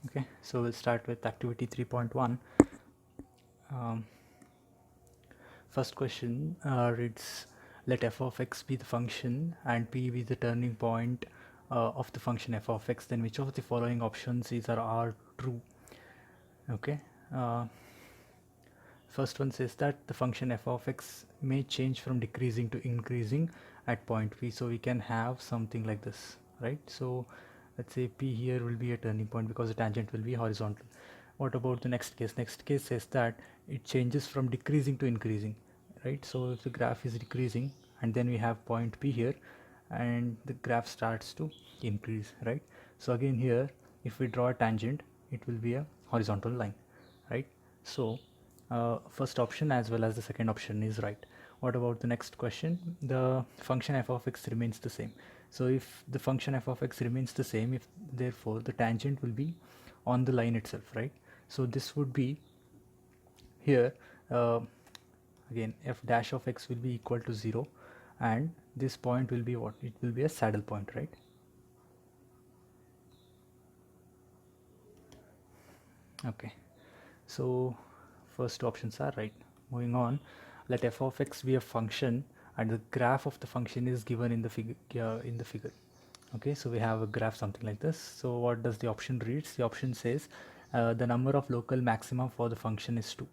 Okay, so we'll start with activity 3.1. Um, First question reads, let f of x be the function and p be the turning point of the function f of x, then which of the following options either are true? Okay. First one says that the function f of x may change from decreasing to increasing at point p. So we can have something like this, right? So let's say p here will be a turning point because the tangent will be horizontal. What about the next case? Next case says that it changes from decreasing to increasing, right? So if the graph is decreasing and then we have point p here and the graph starts to increase, right? So again here, if we draw a tangent, it will be a horizontal line, right? So first option as well as the second option is right. What about the next question? The function f of x remains the same. So if the function f of x remains the same, if therefore the tangent will be on the line itself, right? So this would be here, again f dash of x will be equal to 0, and this point will be what? It will be a saddle point, right? Okay, so first two options are right. Moving on, let f of x be a function and the graph of the function is given in the figure. Okay, so we have a graph something like this. So what does the option reads? The option says the number of local maxima for the function is 2.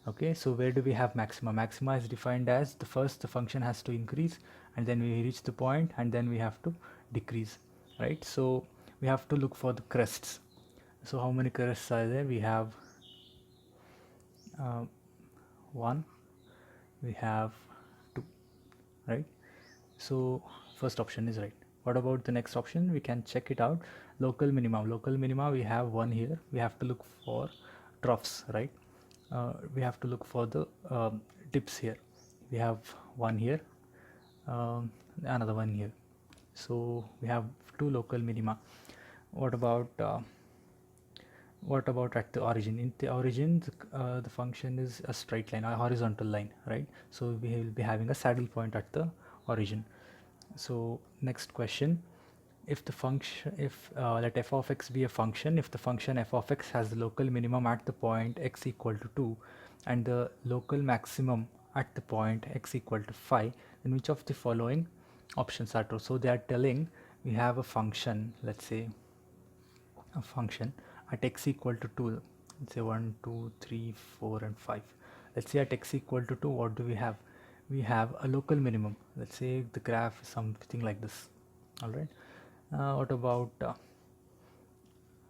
Okay, so where do we have maxima? Maxima is defined as the function has to increase and then we reach the point and then we have to decrease, right? So we have to look for the crests. So how many crests are there? We have uh, 1, we have 2, right? So first option is right. What about the next option? We can check it out. Local minima, we have 1 here. We have to look for troughs, right? We have to look for the dips here. We have 1 here, another 1 here. So we have 2 local minima. What about at the origin? In the origin, the function is a straight line, a horizontal line, right? So we will be having a saddle point at the origin. So next question, if the function, if let f of x be a function, if the function f of x has the local minimum at the point x equal to 2 and the local maximum at the point x equal to 5, then which of the following options are true? So they are telling we have a function, let's say a function at x equal to 2, let's say 1 2 3 4 and 5. Let's say at x equal to 2, what do we have? We have a local minimum. Let's say the graph is something like this. All right, what about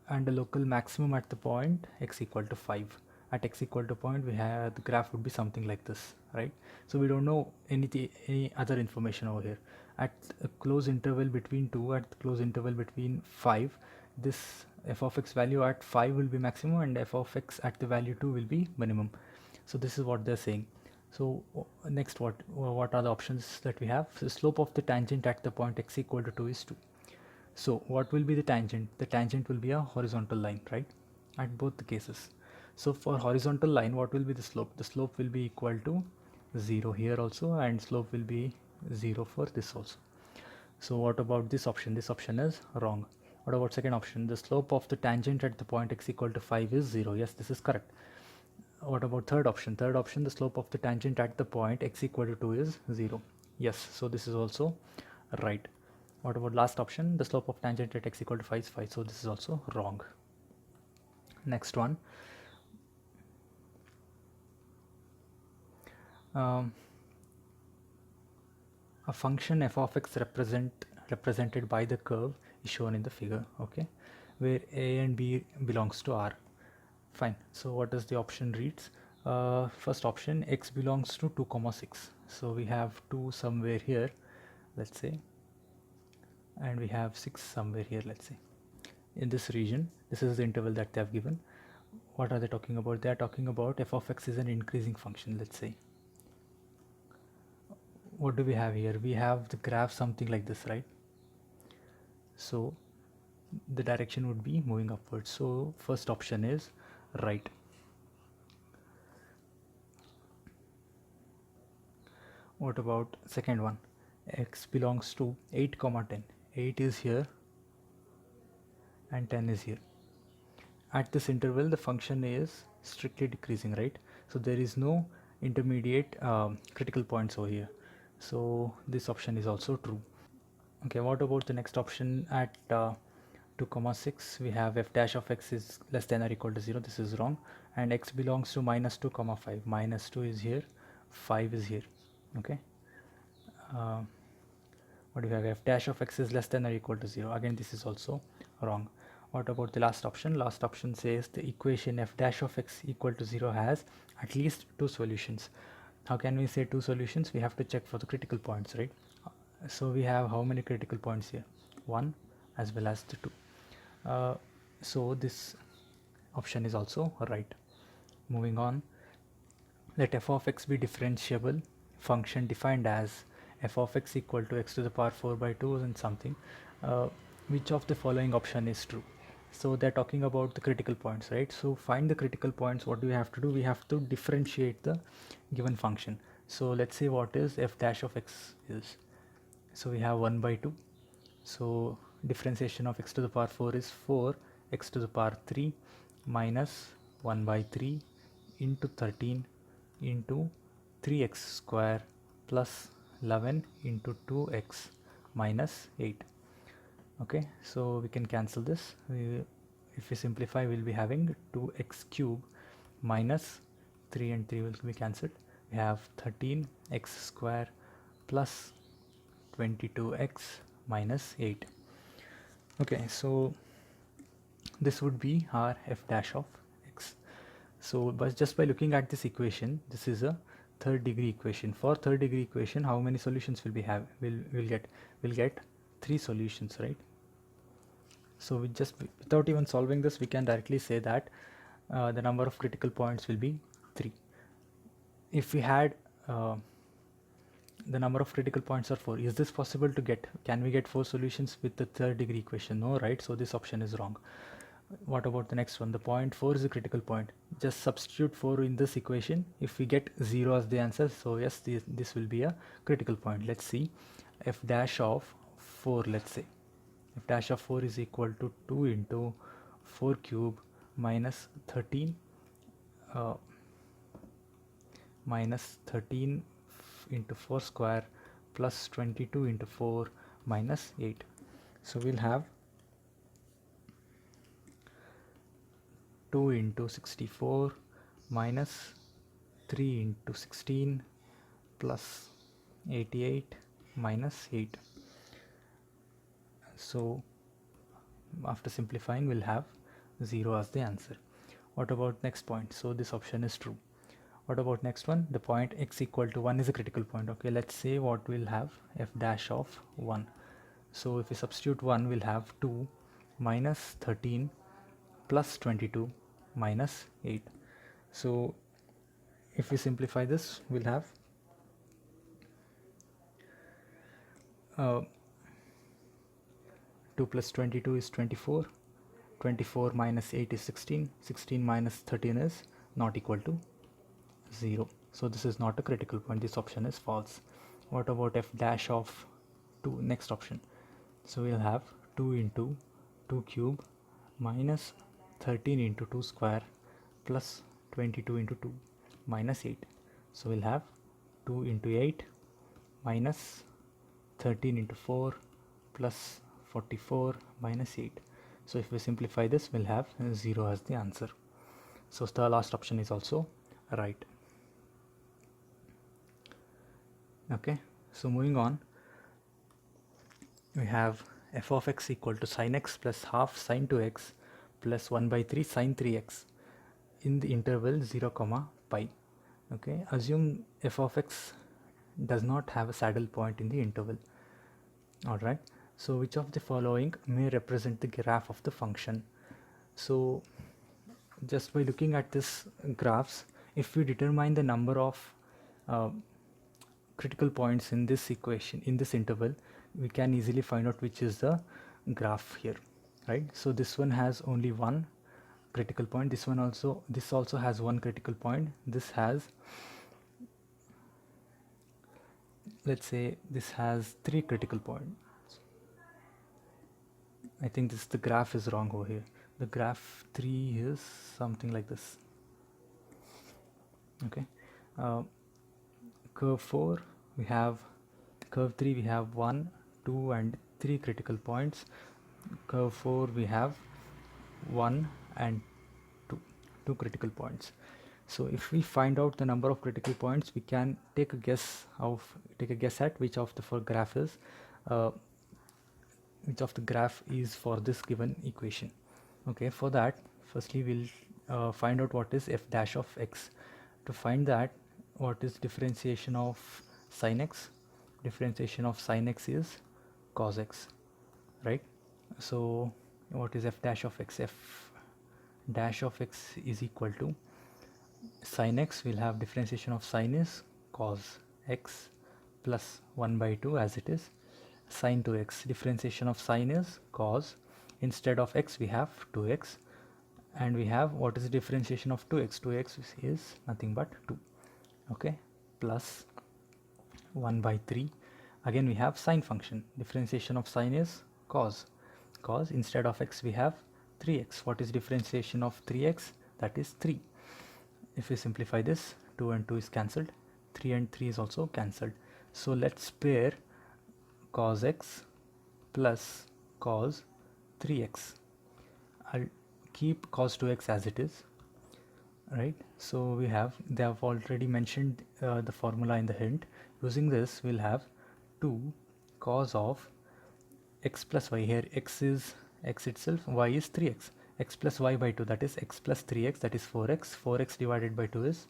and the local maximum at the point x equal to 5? At x equal to point, we have the graph would be something like this, right? So we don't know any other information over here. At a close interval between 2, at the close interval between 5, this f of x value at 5 will be maximum and f of x at the value 2 will be minimum. So this is what they're saying. So next, what are the options that we have? So slope of the tangent at the point x equal to 2 is 2. So what will be the tangent? The tangent will be a horizontal line, right? At both the cases. So for horizontal line, what will be the slope? The slope will be equal to 0 here also, and slope will be 0 for this also. So what about this option? This option is wrong. What about second option? The slope of the tangent at the point x equal to 5 is 0. Yes, this is correct. What about third option? Third option, the slope of the tangent at the point x equal to 2 is 0. Yes, so this is also right. What about last option? The slope of tangent at x equal to 5 is 5. So this is also wrong. Next one. Um, a function f of x represented by the curve is shown in the figure, okay, where a and b belongs to R. Fine. So what does the option reads? First option, x belongs to 2 comma 6. So we have 2 somewhere here, let's say, and we have 6 somewhere here, let's say. In this region, this is the interval that they have given. What are they talking about? They are talking about f of x is an increasing function, let's say. What do we have here? We have the graph something like this, right? So the direction would be moving upwards. So first option is right. What about second one? X belongs to 8 comma 10. 8 is here and 10 is here. at this interval the function is strictly decreasing, right? So there is no intermediate critical points over here, so this option is also true. Okay, what about the next option at 2 comma 6? We have f dash of x is less than or equal to 0. This is wrong. And x belongs to minus 2 comma 5. Minus 2 is here, 5 is here. Okay, uh, what do we have? F dash of x is less than or equal to 0. Again, this is also wrong. What about the last option? Last option says the equation f dash of x equal to 0 has at least two solutions. How can we say two solutions? We have to check for the critical points, right? So we have how many critical points here? One as well as the two. So this option is also right. Moving on, let f of x be differentiable function defined as f of x equal to x to the power 4 by 2 and something. Which of the following option is true? So they're talking about the critical points, right? So find the critical points. What do we have to do? We have to differentiate the given function. So let's say what is f dash of x is. So we have 1 by 2. So differentiation of x to the power 4 is 4 x to the power 3 minus 1 by 3 into 13 into 3x square plus 11 into 2x minus 8. Okay, so we can cancel this. If we simplify, we'll be having 2x cube minus 3 and 3 will be cancelled. We have 13x square plus 22x minus 8. Okay, so this would be our f dash of x. So but just by looking at this equation, this is a third degree equation. For third degree equation, how many solutions will we have? We'll get 3 solutions, right? So we just, without even solving this, we can directly say that the number of critical points will be 3. If we had the number of critical points are 4, is this possible to get? Can we get 4 solutions with the third degree equation? No, right? So this option is wrong. What about the next one? The point 4 is a critical point. Just substitute 4 in this equation. If we get 0 as the answer, so yes, this will be a critical point. Let's see. F dash of 4, let's say f dash of 4 is equal to 2 into 4 cube minus 13 minus 13 into 4 square plus 22 into 4 minus 8. So we'll have 2 into 64 minus 3 into 16 plus 88 minus 8. So after simplifying, we'll have 0 as the answer. What about next point? So this option is true. What about next one? The point x equal to 1 is a critical point. Okay, let's say what we'll have, f dash of 1. So if we substitute 1, we'll have 2 minus 13 plus 22 minus 8. So if we simplify this, we'll have 2 plus 22 is 24. 24 minus 8 is 16. 16 minus 13 is not equal to 0. So this is not a critical point. This option is false. What about f dash of 2? Next option. So we'll have 2 into 2 cube minus 13 into 2 square plus 22 into 2 minus 8. So we'll have 2 into 8 minus 13 into 4 plus 44 minus 8. So if we simplify this, we'll have 0 as the answer. So the last option is also right. Okay, so moving on, we have f of x equal to sin x plus half sin 2x plus 1 by 3 sin 3x in the interval 0 comma pi. Okay, assume f of x does not have a saddle point in the interval. Alright, so which of the following may represent the graph of the function? So just by looking at this graphs, if we determine the number of critical points in this equation, in this interval, we can easily find out which is the graph here, right? So this one has only one critical point, this also has one critical point, this has, let's say this has 3 critical points. I think the graph is wrong over here. the graph 3 is something like this. Okay, curve 4 we have, curve 3 we have 1, 2 and 3 critical points. Curve 4 we have 1 and 2 critical points. So if we find out the number of critical points, we can take a guess at which of the graph is for this given equation. Okay, for that firstly we'll find out what is f dash of x. To find that, what is differentiation of sin x? Differentiation of sin x is cos x, right? So what is f dash of x? F dash of x is equal to sin x. We'll have differentiation of sin is cos x plus 1 by 2 as it is. Sin 2x, differentiation of sin is cos, instead of x we have 2x, and we have what is the differentiation of 2x? 2x is nothing but 2. Okay, plus 1 by 3. Again we have sine function, differentiation of sine is cos, instead of x we have 3x. What is differentiation of 3x? That is 3. If we simplify this, 2 and 2 is cancelled, 3 and 3 is also cancelled. So let's pair cos x plus cos 3x. I'll keep cos 2x as it is, right? So we have, they have already mentioned the formula in the hint. Using this we'll have 2 cos of x plus y. Here x is x itself, y is 3x. X plus y by 2, that is x plus 3x, that is 4x. 4x divided by 2 is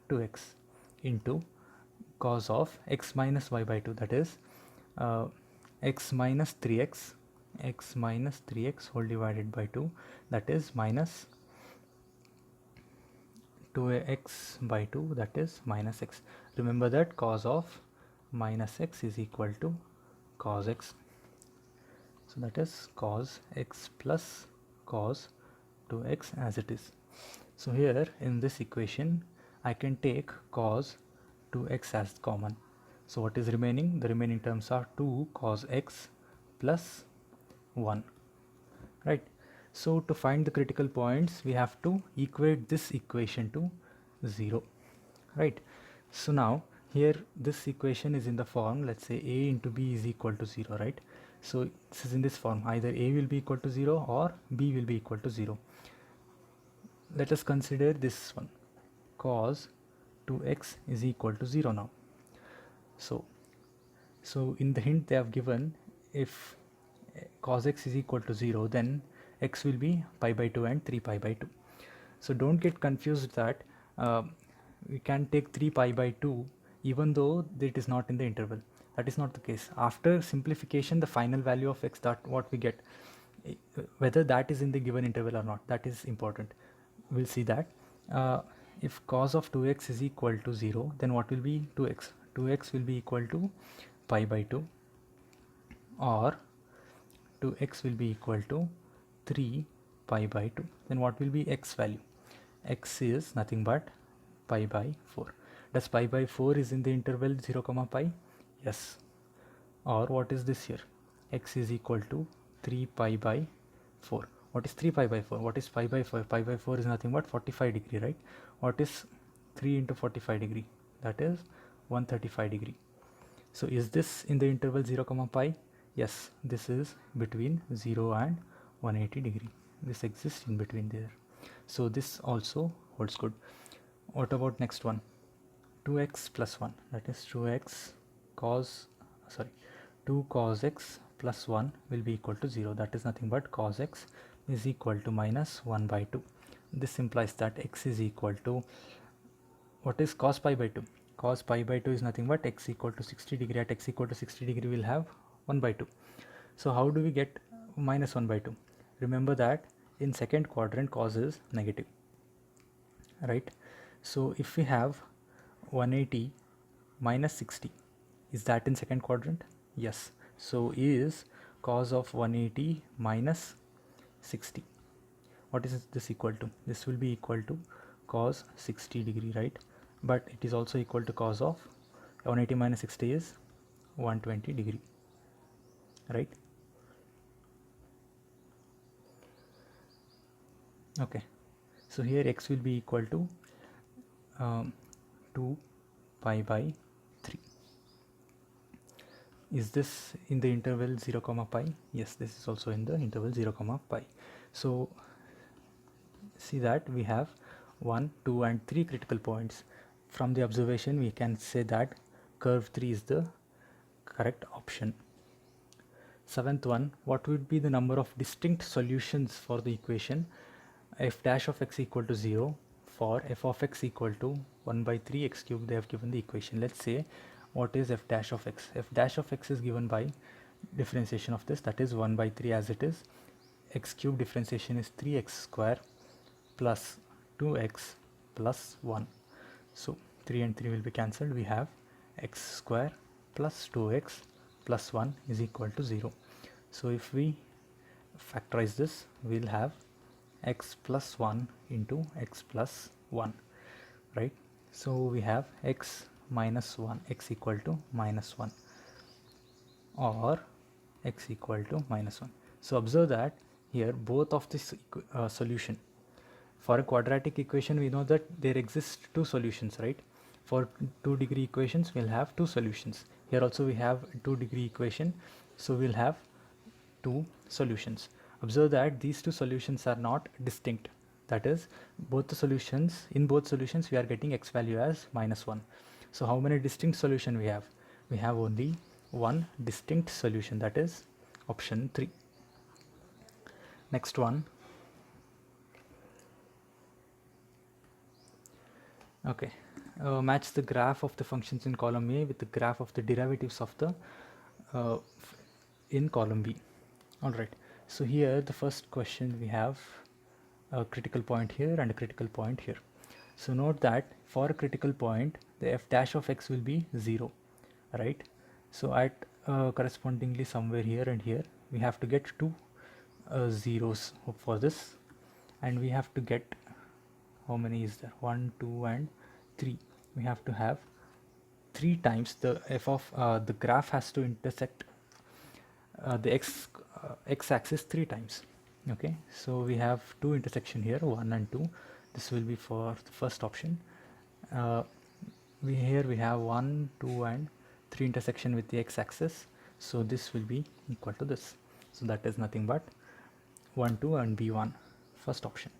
2x, into cos of x minus y by 2, that is x minus 3x, whole divided by 2, that is minus 2x by 2, that is minus x. Remember that cos of minus x is equal to cos x. So that is cos x plus cos 2x as it is. So here in this equation I can take cos 2x as common. So what is remaining? The remaining terms are 2 cos x plus 1, right? So to find the critical points we have to equate this equation to 0, right? So now here this equation is in the form, let's say a into b is equal to 0, right? So this is in this form, either a will be equal to 0 or b will be equal to 0. Let us consider this one, cos 2x is equal to 0 now. So in the hint they have given, if cos x is equal to 0, then x will be pi by 2 and 3 pi by 2. So don't get confused that we can take 3 pi by 2 even though it is not in the interval. That is not the case. After simplification, the final value of x, that what we get, whether that is in the given interval or not, that is important. We'll see that. If cos of 2x is equal to 0, then what will be 2x? 2x will be equal to pi by 2, or 2x will be equal to 3 pi by 2. Then what will be x value? X is nothing but pi by 4. Does pi by 4 is in the interval 0 comma pi? Yes. Or what is this here? X is equal to 3 pi by 4. What is 3 pi by 4? What is pi by 4? Pi by 4 is nothing but 45 degree, right? What is 3 into 45 degree? That is 135 degree. So is this in the interval 0 comma pi? Yes, this is between 0 and 180 degree. This exists in between there. So this also holds good. What about next one? 2x plus 1, that is 2 cos x plus 1 will be equal to 0. That is nothing but cos x is equal to minus 1 by 2. This implies that x is equal to, what is cos pi by 2? Cos pi by 2 is nothing but x equal to 60 degree. At x equal to 60 degree we'll have 1 by 2. So how do we get minus 1 by 2? Remember that in second quadrant cos is negative, right? So if we have 180 minus 60, is that in second quadrant? Yes. So is cos of 180 minus 60. What is this equal to? This will be equal to cos 60 degree, right? But it is also equal to cos of 180 minus 60 is 120 degree, right? Okay, so here x will be equal to 2 pi by 3. Is this in the interval 0 comma pi? Yes, this is also in the interval 0 comma pi. So see that we have 1, 2 and 3 critical points. From the observation we can say that curve 3 is the correct option. Seventh one, what would be the number of distinct solutions for the equation f dash of x equal to 0 for f of x equal to 1 by 3 x cube? They have given the equation. Let's say what is f dash of x? F dash of x is given by differentiation of this, that is 1 by 3 as it is. X cube differentiation is 3x square plus 2x plus 1. So 3 and 3 will be cancelled. We have x square plus 2x plus 1 is equal to 0. So if we factorize this, we'll have x plus 1 into x plus 1, right? So we have x minus 1, x equal to minus 1, or x equal to minus 1. So observe that here both of this solution. For a quadratic equation, we know that there exist two solutions, right? For 2-degree equations, we'll have two solutions. Here also we have 2-degree equation, so we'll have two solutions. Observe that these two solutions are not distinct. That is, both the solutions, in both solutions we are getting x value as minus 1. So how many distinct solution we have? We have only one distinct solution, that is option 3. Next one. Okay, match the graph of the functions in column A with the graph of the derivatives of the in column B. Alright, so here the first question, we have a critical point here and a critical point here. So note that for a critical point the f dash of x will be 0, right? So at correspondingly somewhere here and here we have to get two zeros for this, and we have to get, how many is there, 1, 2 and 3. We have to have 3 times the f of the graph has to intersect the x axis 3 times. Okay, so we have two intersection here, 1 and 2. This will be for the first option. Here we have 1, 2 and 3 intersection with the x axis, so this will be equal to this. So that is nothing but 1, 2 and b1, first option.